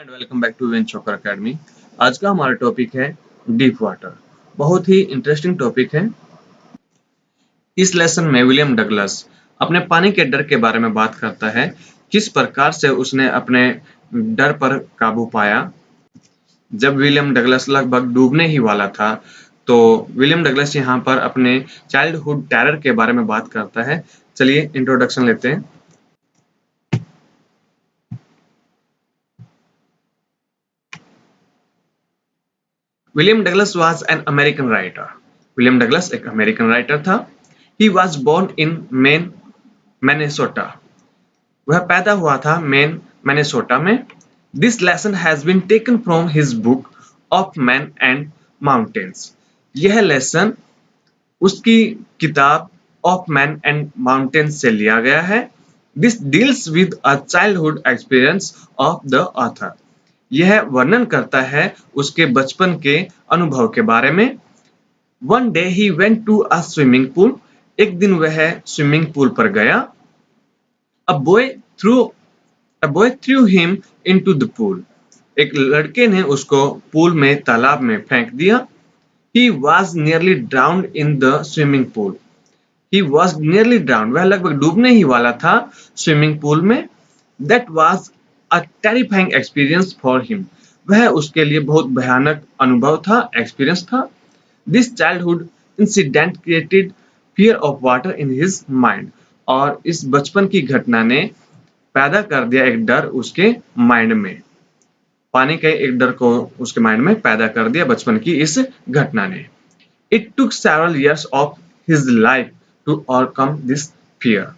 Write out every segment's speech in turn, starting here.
And welcome back to Vin Chokar academy. आज का हमारा टॉपिक है डीप वाटर। बहुत ही इंटरेस्टिंग टॉपिक है। इस लेसन में विलियम डगलस अपने पानी के डर के बारे में बात करता है, किस प्रकार से उसने अपने डर पर काबू पाया। जब विलियम डगलस लगभग डूबने ही वाला था, तो विलियम डगलस यहाँ पर अपने चाइल्डहुड टेरर के बारे में बात करता है। चलिए इंट्रोडक्शन लेते हैं। William Douglas was an American writer. William Douglas एक अमेरिकन राइटर था। He was born in Maine Minnesota. वह पैदा हुआ था मेन मैनेसोटा में। This lesson has been taken from his book of man and mountains. यह लेसन उसकी किताब ऑफ मैन एंड माउंटेन्स से लिया गया है। This deals with a childhood experience of the author. यह वर्णन करता है उसके बचपन के अनुभव के बारे में। One day he went to a swimming pool. एक दिन वह स्विमिंग पूल पर गया। A boy threw him into the pool. एक लड़के ने उसको पूल में तालाब में फेंक दिया। He was nearly drowned in the swimming pool. He was nearly drowned. वह लगभग डूबने ही वाला था स्विमिंग पूल में। That was a terrifying experience for him. वह उसके लिए बहुत भयानक अनुभव था, एक्सपीरियंस था। This childhood incident created fear of water in his mind. और इस बचपन की घटना ने पैदा कर दिया एक डर उसके माइंड में। पानी के एक डर को उसके माइंड में पैदा कर दिया बचपन की इस घटना ने। It took several years of his life to overcome this fear.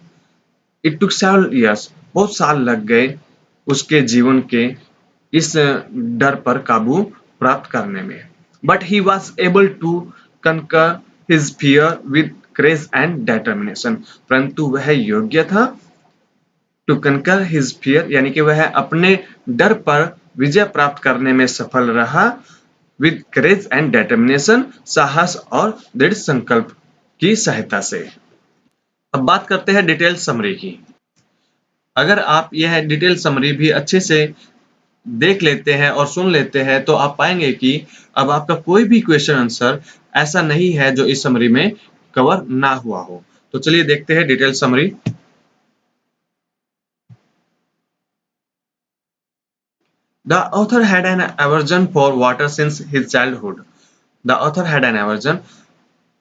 It took several years. बहुत साल लग गए उसके जीवन के इस डर पर काबू प्राप्त करने में। But he was able to conquer his fear with courage and determination. परंतु वह योग्य था to conquer his fear, यानी कि वह अपने डर पर विजय प्राप्त करने में सफल रहा with courage and determination, साहस और दृढ़ संकल्प की सहायता से। अब बात करते हैं डिटेल समरी की। अगर आप यह डिटेल समरी भी अच्छे से देख लेते हैं और सुन लेते हैं, तो आप पाएंगे कि अब आपका कोई भी क्वेश्चन आंसर ऐसा नहीं है जो इस समरी में कवर ना हुआ हो। तो चलिए देखते हैं detail summary. The author had an aversion for water since his childhood. The author had an aversion.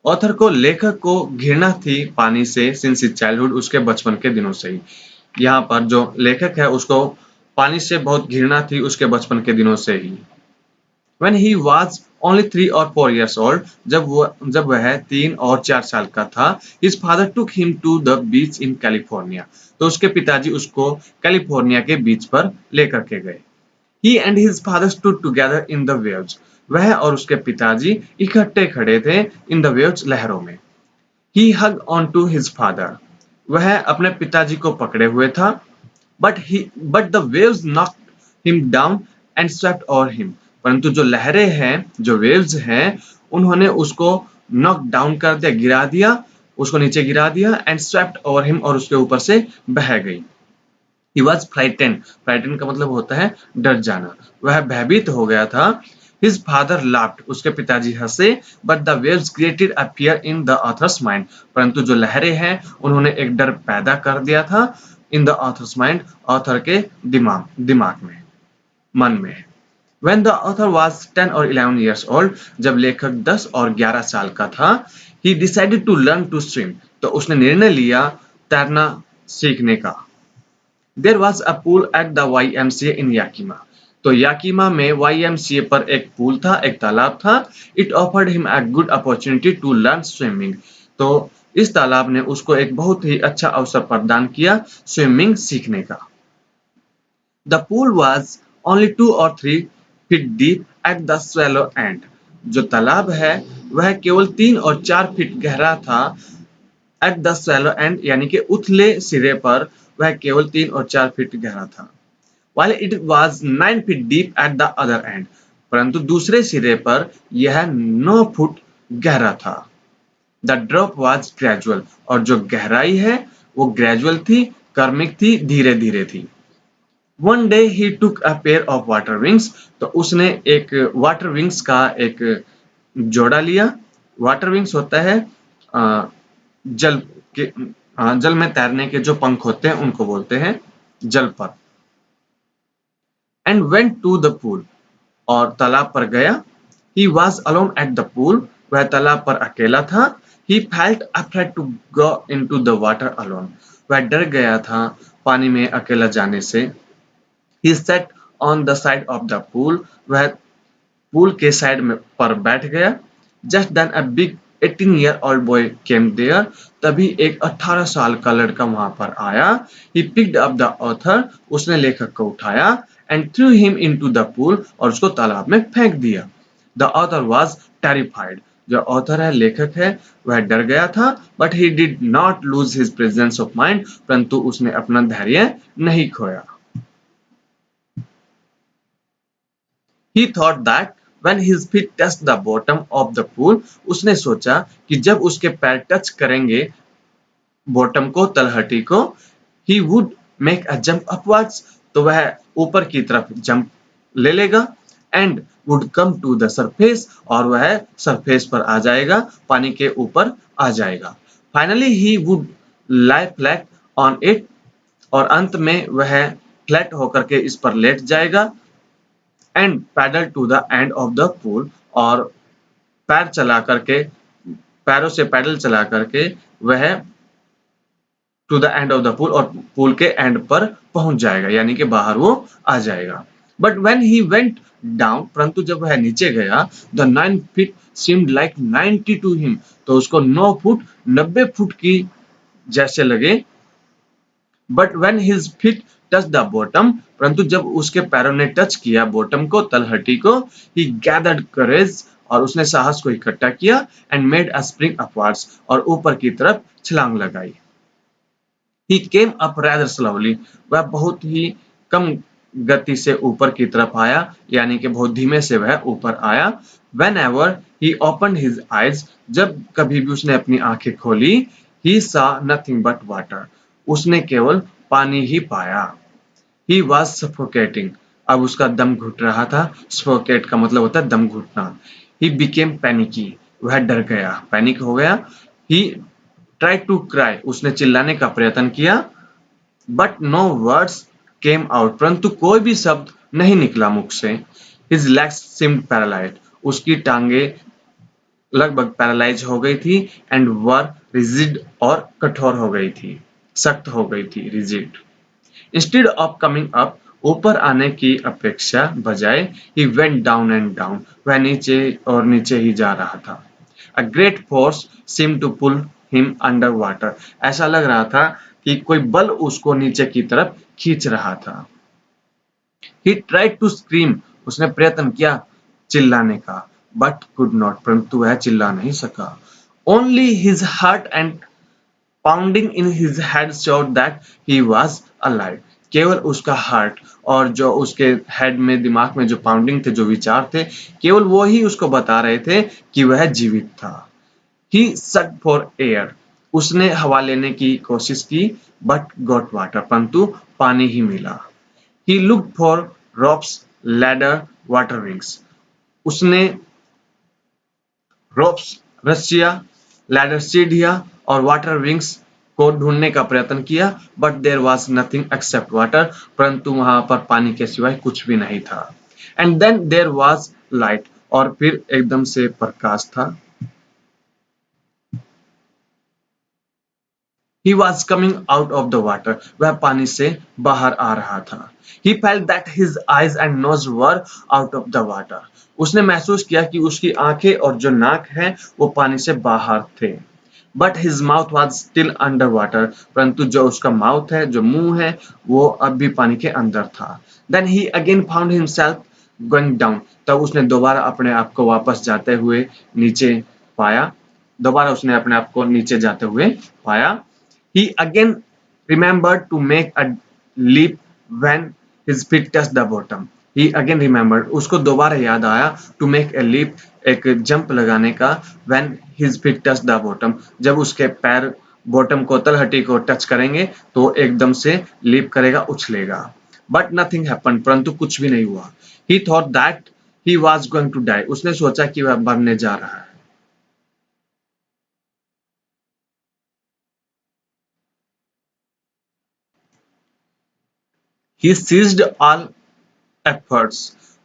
Author को, लेखक को घृणा थी पानी से since his childhood, उसके बचपन के दिनों से ही। यहाँ पर जो लेखक है उसको पानी से बहुत घृणा थी उसके बचपन के दिनों से ही। When he was only 3 or 4 years old, जब वह 3 और 4 साल का था, his father took him to the beach in California. तो उसके पिताजी उसको कैलिफोर्निया के बीच पर लेकर के गए। He and his father stood together in the waves. वह और उसके पिताजी इकट्ठे खड़े थे in the waves, लहरों में। He hugged on to his father. वह अपने पिताजी को पकड़े हुए था। But the waves knocked him down and swept over him. परंतु जो लहरें हैं, जो waves हैं, उन्होंने उसको knock down कर दिया, गिरा दिया, उसको नीचे गिरा दिया and swept over him, और उसके ऊपर से बह गई। He was frightened. Frightened का मतलब होता है डर जाना। वह भयभीत हो गया था। His father laughed. उसके पिताजी हंसे। But the waves created a fear in the author's mind. परंतु जो लहरें हैं उन्होंने एक डर पैदा कर दिया था in the author's mind, author के दिमाग में, मन में। When the author was 10 or 11 years old, जब लेखक 10 और 11 साल का था, he decided to learn to swim. तो उसने निर्णय लिया तैरना सीखने का। There was a pool at the YMCA in Yakima. तो याकीमा में YMCA पर एक पूल था, एक तालाब था। It offered him a good opportunity to learn swimming. तो इस तालाब ने उसको एक बहुत ही अच्छा अवसर प्रदान किया स्विमिंग सीखने का। The pool was only 2 or 3 feet deep at the shallow end. जो तालाब है वह केवल 3 और 4 फीट गहरा था at the shallow end, यानी कि उथले सिरे पर वह केवल 3 और 4 फीट गहरा था। While it was 9 feet deep at the other end, परंतु दूसरे सिरे पर यह 9 फुट गहरा था। The drop was gradual, और जो गहराई है वो ग्रेजुअल थी, क्रमिक थी, धीरे धीरे थी। One day he took a pair of water wings, तो उसने एक वाटर विंग्स का एक जोड़ा लिया। वाटर विंग्स होता है अ, जल के जल में तैरने के जो पंख होते हैं उनको बोलते हैं जल पर। And went to the pool, और तालाब पर गया। He was alone at the pool, वह तालाब पर अकेला था। He felt afraid to go in to the water alone, वह डर गया था पानी में अकेला जाने से। He sat on the side of the pool, वह पूल के साइड में पर बैठ गया। Just then a big 18-year-old boy came there, तभी एक 18 साल का लड़का वहां पर आया। He picked up the author, उसने लेखक को उठाया। And through him into the pool, और उसको तालाब में फेंक दिया। द ऑथर वाज टेरिफाइड, जो ऑथर है लेखक है वह डर गया था। But he did not lose his presence of mind, परंतु उसने अपना धैर्य नहीं खोया। He thought that when his feet touched the bottom of the pool, उसने सोचा कि जब उसके पैर टच करेंगे बॉटम को, तलहटी को, he would make a jump upwards, तो वह ऊपर की तरफ जंप ले लेगा। and would come to the surface, और वह सरफेस पर आ जाएगा, पानी के ऊपर आ जाएगा। finally he would lie flat on it, और अंत में वह फ्लैट होकर के इस पर लेट जाएगा। And paddle to the end of the pool, और पैर चला करके, पैरों से पैडल चला करके वह to the end of the pool, और पूल के एंड पर पहुंच जाएगा, यानी कि बाहर वो आ जाएगा। But when he went down, परंतु जब वह नीचे गया, the 9 feet seemed like 90 to him, तो उसको 9 फुट 90 फुट की जैसे लगे। But when his feet touch the bottom, परंतु जब उसके पैरों ने टच किया बॉटम को, तलहटी को, ही गैदर्ड करेज, और उसने साहस को इकट्ठा किया। And made a spring upwards, और ऊपर की तरफ छलांग लगाई। ही केम अप रैदर स्लोली, वह बहुत ही कम गति से ऊपर की तरफ आया, यानी कि बहुत धीमे से वह ऊपर आया। When ever he open his eyes, जब कभी भी उसने अपनी आंखें खोली, ही सा नथिंग बट वाटर, उसने केवल पानी ही पाया। ही वॉज सफोकेटिंग, अब उसका दम घुट रहा था। सफोकेट का मतलब होता है दम घुटना। ही बिकेम पैनिकी, वह डर गया, पैनिक हो गया। ही ट्राई टू क्राई, उसने चिल्लाने का प्रयत्न किया। But no words came out, परंतु कोई भी शब्द नहीं निकला मुख से। हिज लेग्स सीम्ड पैरालाइज्ड, उसकी टांगे लगभग पैरालाइज हो गई थी। एंड वर रिजिड, और कठोर हो गई थी, सख्त हो गई थी, rigid. Instead of coming up, ऊपर आने की अपेक्षा बजाय, he went down and down, वह नीचे और नीचे ही जा रहा था। A great force seem to pull him under water, ऐसा लग रहा था कि कोई बल उसको नीचे की तरफ खींच रहा था। ही ट्राइड टू स्क्रीम, उसने प्रयत्न किया चिल्लाने का। बट कुड नॉट, परंतु वह चिल्ला नहीं सका। Only his heart and pounding in his head showed that he was alive, केवल उसका हार्ट और जो उसके हेड में, दिमाग में जो पाउंडिंग थे, जो विचार थे, केवल वो ही उसको बता रहे थे कि वह जीवित था। ही सक फॉर एयर, उसने हवा लेने की कोशिश की। बट गॉट वाटर, परंतु पानी ही मिला। He looked for ropes, ladder, water wings, उसने रोप्स, रस्सियां, लैडर, सीढ़ियां, और वाटर विंग्स को ढूंढने का प्रयत्न किया। But there was nothing except water, परंतु वहां पर पानी के सिवाय कुछ भी नहीं था। And then there was light, और फिर एकदम से प्रकाश था। He was coming out of the water, वह पानी से बाहर आ रहा था। He felt that his eyes and nose were out of the water, उसने महसूस किया कि उसकी आंखें और जो नाक है वो पानी से बाहर थे। But his mouth was still under water, परंतु जो उसका माउथ है, जो मुंह है, वो अब भी पानी के अंदर था। Then he again found himself going down, तब उसने दोबारा अपने आप को वापस जाते हुए नीचे पाया। दोबारा उसने अपने आप को नीचे जाते हुए पाया। He again remembered to make a leap when his feet touched the bottom. He again remembered, उसको दोबारा याद आया, to make a leap, एक जंप लगाने का, when his feet touched the bottom, जब उसके पैर बॉटम को, तलहटी को टच करेंगे तो एकदम से लीप करेगा, उछलेगा। बट नथिंग हैपन, परंतु कुछ भी नहीं हुआ। He thought that he was going to die, उसने सोचा कि वह मरने जा रहा है। ही सीज्ड ऑल एफर्ट्स,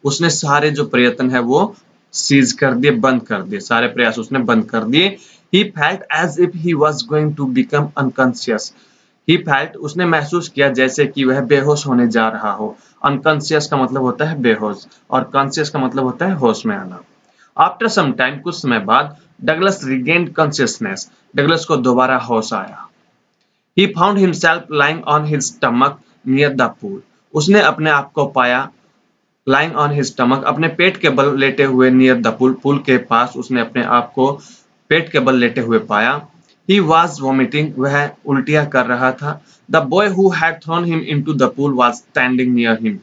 उसने सारे जो प्रयत्न है वो सीज कर दिए, बंद कर दिए, सारे प्रयास उसने बंद कर दिए। He felt as if he was going to become unconscious, he felt, उसने महसूस किया जैसे कि वह बेहोश होने जा रहा हो। अनकॉन्शियस का मतलब होता है बेहोश, और कॉन्शियस का मतलब होता है होश में आना। आफ्टर सम टाइम, कुछ समय बाद, डगलस रिगेन्ड कॉन्शियसनेस, डगलस को दोबारा होश आया। He found himself lying on his stomach near the pool, उसने अपने आप को पाया लाइंग ऑन हिज स्टमक, अपने पेट के बल लेटे हुए नियर द पुल, पुल के पास उसने अपने आप को पेट के बल लेटे हुए पाया। ही वॉज वॉमिटिंग, वह उल्टियां कर रहा था। The boy who had thrown him into the pool was standing near him,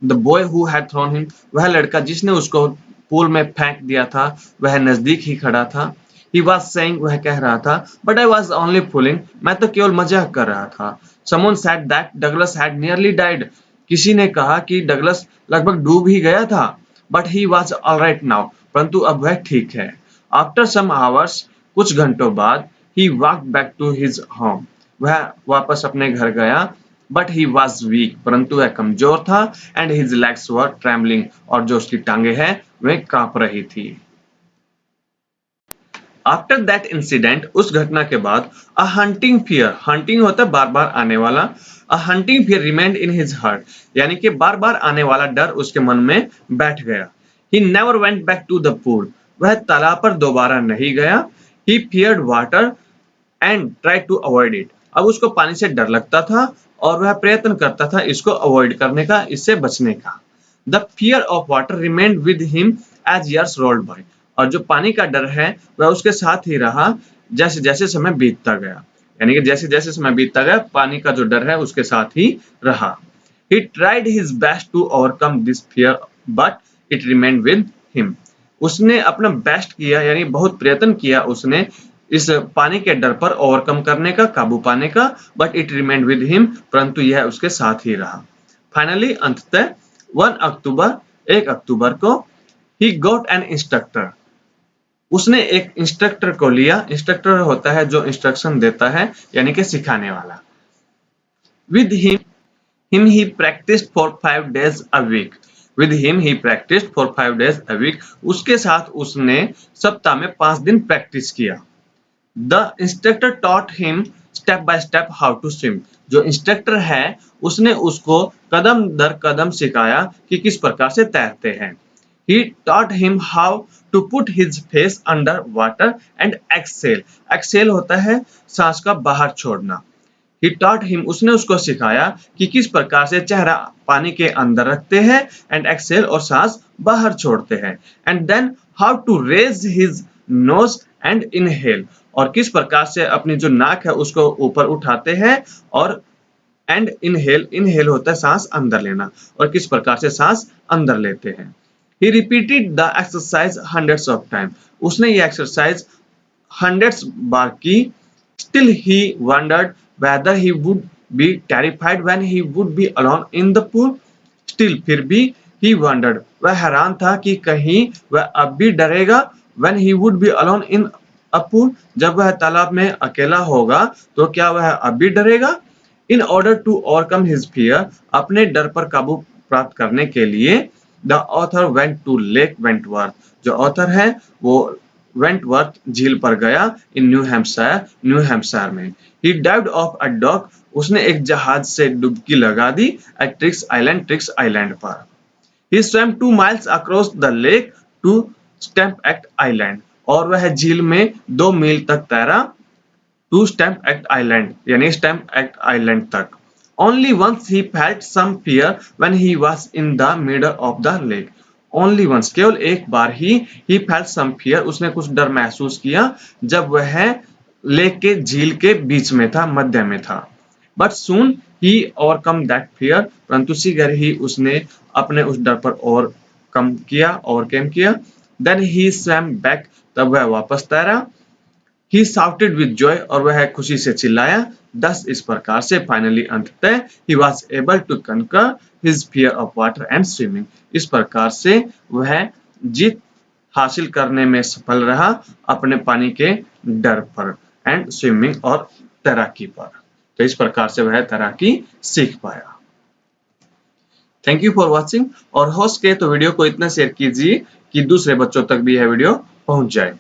the boy who had thrown him, वह लड़का जिसने उसको पूल में फेंक दिया था वह नजदीक ही खड़ा था। ही वॉज सेइंग, वह कह रहा था, but I was only fooling, मैं तो केवल मजाक कर रहा था। Someone said that Douglas had nearly died, किसी ने कहा कि डगलस लगभग डूब ही गया था। But he was alright now, परंतु अब वह ठीक है। आफ्टर सम आवर्स, कुछ घंटों बाद, he walk back to his home, वह वापस अपने घर गया। बट ही वॉज वीक, परंतु वह कमजोर था। And his legs were trembling, और जो उसकी टांगे हैं वे कांप रही थी। आफ्टर दैट इंसिडेंट, उस घटना के बाद, अ हंटिंग फियर, हंटिंग होता है बार बार आने वाला, अ hunting fear remained in his heart, यानी कि बार बार आने वाला डर उसके मन में बैठ गया। He never went back to the pool, वह तालाब पर दोबारा नहीं गया। He feared water and try to avoid it, अब उसको पानी से डर लगता था और वह प्रयत्न करता था इसको अवॉइड करने का, इससे बचने का। The fear of water remained with him as years rolled by, और जो पानी का डर है वह उसके साथ ही रहा जैसे जैसे समय बीतता गया, यानी कि जैसे जैसे समय बीतता गया पानी का जो डर है उसके साथ ही रहा। He tried his best to overcome this fear but it remained with him, उसने अपना बेस्ट किया, यानी बहुत प्रयत्न किया उसने इस पानी के डर पर ओवरकम करने का, काबू पाने का। But it remained with him, परंतु यह उसके साथ ही रहा। फाइनली, अंततः 1 अक्टूबर, 1 अक्टूबर को, ही गॉट एन इंस्ट्रक्टर, उसने एक इंस्ट्रक्टर को लिया। इंस्ट्रक्टर होता है जो इंस्ट्रक्शन देता है, यानी कि सिखाने वाला। With him he practised for 5 days a week, with him he practised for 5 days a week, उसके साथ उसने सप्ताह में 5 दिन प्रैक्टिस किया। The instructor taught him step by step how to swim, जो इंस्ट्रक्टर है उसने उसको कदम दर कदम सिखाया कि किस प्रकार से तैरते हैं। He taught him how to put his face under water and exhale, exhale होता है सांस का बाहर छोड़ना। ही टॉट हिम, उसने उसको सिखाया कि किस प्रकार से चेहरा पानी के अंदर रखते हैं एंड एक्सेल, और सांस बाहर छोड़ते हैं। And then how to raise his nose and inhale, और किस प्रकार से अपनी जो नाक है उसको ऊपर उठाते हैं, और एंड इनहेल, इनहेल होता है सांस अंदर लेना, और किस प्रकार से सांस अंदर लेते हैं। He repeated the exercise hundreds of time, उसने ये एक्सरसाइज हंड्रेड्स बार की। Still he wondered whether he would be terrified when he would be alone in the pool. Still, फिर भी, he wondered, वह हैरान था कि कहीं वह अब भी डरेगा, when he would be alone in a pool, जब वह तालाब में अकेला होगा तो क्या वह अब भी डरेगा। In order to overcome his fear, अपने डर पर काबू प्राप्त करने के लिए, the author went to Lake Wentworth, जो ऑथर है वो वेंटवर्थ झील पर गया, in New Hampshire, New Hampshire में। He dived off a dock, उसने एक जहाज से डुबकी लगा दी at Tricks Island, Tricks Island पर। He swam 2 miles across the lake to Stamp Act Island, और वह झील में 2 मील तक तैरा, टू स्टैम्प एक्ट आइलैंड, यानी स्टैम्प एक्ट आइलैंड तक। Only once he felt some fear when he was in the middle of the lake, only once, केवल एक बार ही फेल्ट सम फियर, उसने कुछ डर महसूस किया जब वह लेक के झील के बीच में था, मध्य में था। But soon he overcome that fear, परंतु शीघ्र ही उसने अपने उस डर पर और कम किया, देन ही स्वैम बैक, तब वह वापस तैरा। ही शाउटेड विद जॉय, और वह खुशी से चिल्लाया। दस इस प्रकार से फाइनली अंततः he was able to conquer his fear of water and swimming. इस प्रकार से वह जीत हासिल करने में सफल रहा अपने पानी के डर पर एंड स्विमिंग और तैराकी पर। तो इस प्रकार से वह तैराकी सीख पाया। थैंक यू फॉर वॉचिंग, और हो सके तो वीडियो को इतना शेयर कीजिए कि दूसरे बच्चों तक भी यह वीडियो पहुंच जाए।